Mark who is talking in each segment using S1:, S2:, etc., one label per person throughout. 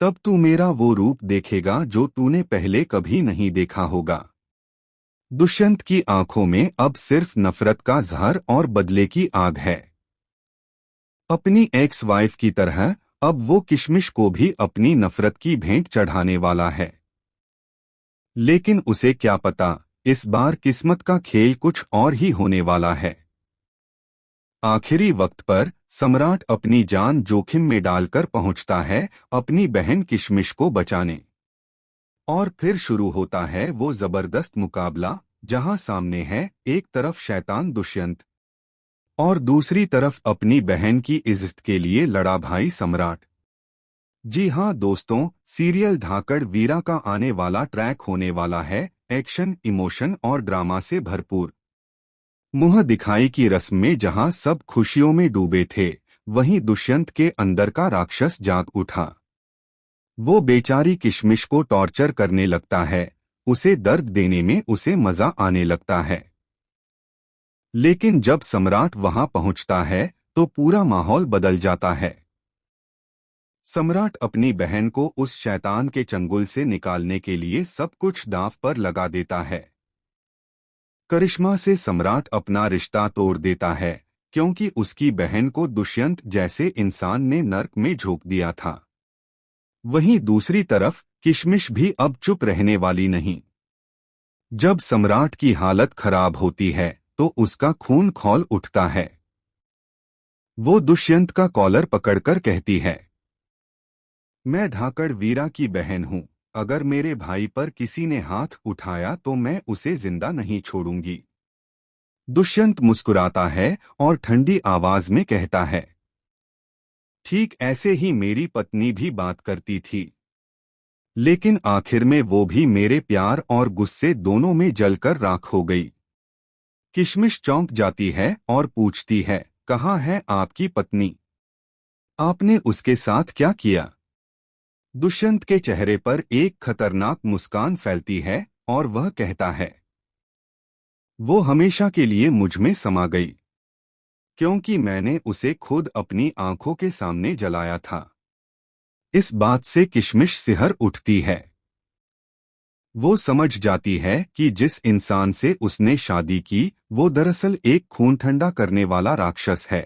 S1: तब तू मेरा वो रूप देखेगा जो तूने पहले कभी नहीं देखा होगा। दुष्यंत की आंखों में अब सिर्फ नफरत का जहर और बदले की आग है। अपनी एक्स वाइफ की तरह अब वो किशमिश को भी अपनी नफरत की भेंट चढ़ाने वाला है। लेकिन उसे क्या पता, इस बार किस्मत का खेल कुछ और ही होने वाला है। आखिरी वक्त पर सम्राट अपनी जान जोखिम में डालकर पहुंचता है अपनी बहन किशमिश को बचाने। और फिर शुरू होता है वो जबरदस्त मुकाबला, जहां सामने है एक तरफ शैतान दुष्यंत और दूसरी तरफ अपनी बहन की इज्जत के लिए लड़ा भाई सम्राट। जी हां दोस्तों, सीरियल धाकड़ वीरा का आने वाला ट्रैक होने वाला है एक्शन, इमोशन और ड्रामा से भरपूर। मुंह दिखाई की रस्म में जहां सब खुशियों में डूबे थे, वहीं दुष्यंत के अंदर का राक्षस जाग उठा। वो बेचारी किशमिश को टॉर्चर करने लगता है, उसे दर्द देने में उसे मजा आने लगता है। लेकिन जब सम्राट वहां पहुंचता है तो पूरा माहौल बदल जाता है। सम्राट अपनी बहन को उस शैतान के चंगुल से निकालने के लिए सब कुछ दांव पर लगा देता है। करिश्मा से सम्राट अपना रिश्ता तोड़ देता है, क्योंकि उसकी बहन को दुष्यंत जैसे इंसान ने नर्क में झोंक दिया था। वहीं दूसरी तरफ किशमिश भी अब चुप रहने वाली नहीं। जब सम्राट की हालत खराब होती है तो उसका खून खौल उठता है। वो दुष्यंत का कॉलर पकड़कर कहती है, मैं धाकड़ वीरा की बहन हूं, अगर मेरे भाई पर किसी ने हाथ उठाया तो मैं उसे जिंदा नहीं छोड़ूंगी। दुष्यंत मुस्कुराता है और ठंडी आवाज में कहता है, ठीक ऐसे ही मेरी पत्नी भी बात करती थी, लेकिन आखिर में वो भी मेरे प्यार और गुस्से दोनों में जलकर राख हो गई। किशमिश चौंक जाती है और पूछती है, कहाँ है आपकी पत्नी? आपने उसके साथ क्या किया? दुष्यंत के चेहरे पर एक खतरनाक मुस्कान फैलती है और वह कहता है, वो हमेशा के लिए मुझ में समा गई, क्योंकि मैंने उसे खुद अपनी आंखों के सामने जलाया था। इस बात से किशमिश सिहर उठती है। वो समझ जाती है कि जिस इंसान से उसने शादी की वो दरअसल एक खून ठंडा करने वाला राक्षस है।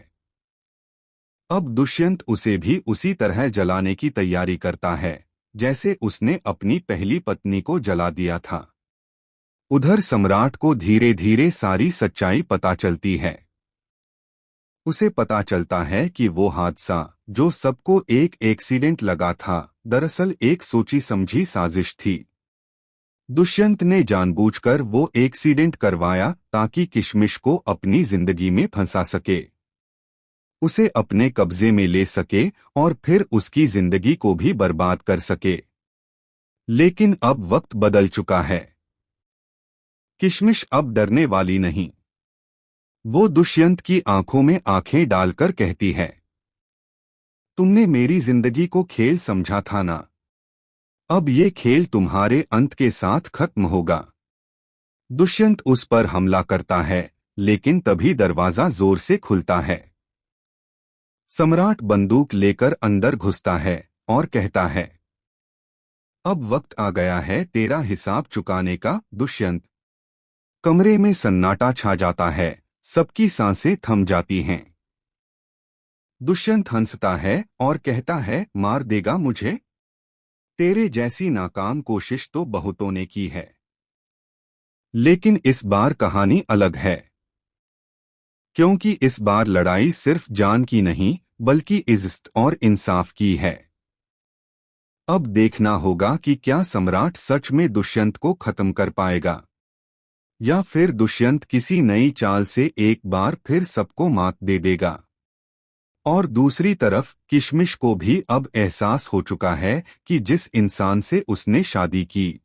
S1: अब दुष्यंत उसे भी उसी तरह जलाने की तैयारी करता है जैसे उसने अपनी पहली पत्नी को जला दिया था। उधर सम्राट को धीरे धीरे सारी सच्चाई पता चलती है। उसे पता चलता है कि वो हादसा जो सबको एक एक्सीडेंट लगा था, दरअसल एक सोची समझी साजिश थी। दुष्यंत ने जानबूझकर वो एक्सीडेंट करवाया ताकि किशमिश को अपनी जिंदगी में फंसा सके, उसे अपने कब्जे में ले सके और फिर उसकी जिंदगी को भी बर्बाद कर सके। लेकिन अब वक्त बदल चुका है। किशमिश अब डरने वाली नहीं। वो दुष्यंत की आंखों में आंखें डालकर कहती है, तुमने मेरी जिंदगी को खेल समझा था ना? अब ये खेल तुम्हारे अंत के साथ खत्म होगा। दुष्यंत उस पर हमला करता है, लेकिन तभी दरवाजा जोर से खुलता है। सम्राट बंदूक लेकर अंदर घुसता है और कहता है, अब वक्त आ गया है तेरा हिसाब चुकाने का दुष्यंत। कमरे में सन्नाटा छा जाता है, सबकी सांसें थम जाती हैं। दुष्यंत हंसता है और कहता है, मार देगा मुझे? तेरे जैसी नाकाम कोशिश तो बहुतों ने की है, लेकिन इस बार कहानी अलग है, क्योंकि इस बार लड़ाई सिर्फ जान की नहीं बल्कि इज्जत और इंसाफ की है। अब देखना होगा कि क्या सम्राट सच में दुष्यंत को खत्म कर पाएगा, या फिर दुष्यंत किसी नई चाल से एक बार फिर सबको मात दे देगा। और दूसरी तरफ किशमिश को भी अब एहसास हो चुका है कि जिस इंसान से उसने शादी की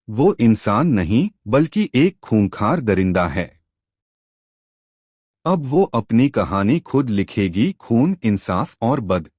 S1: वो इंसान नहीं बल्कि एक खूंखार दरिंदा है। अब वो अपनी कहानी खुद लिखेगी, खून, इंसाफ और बद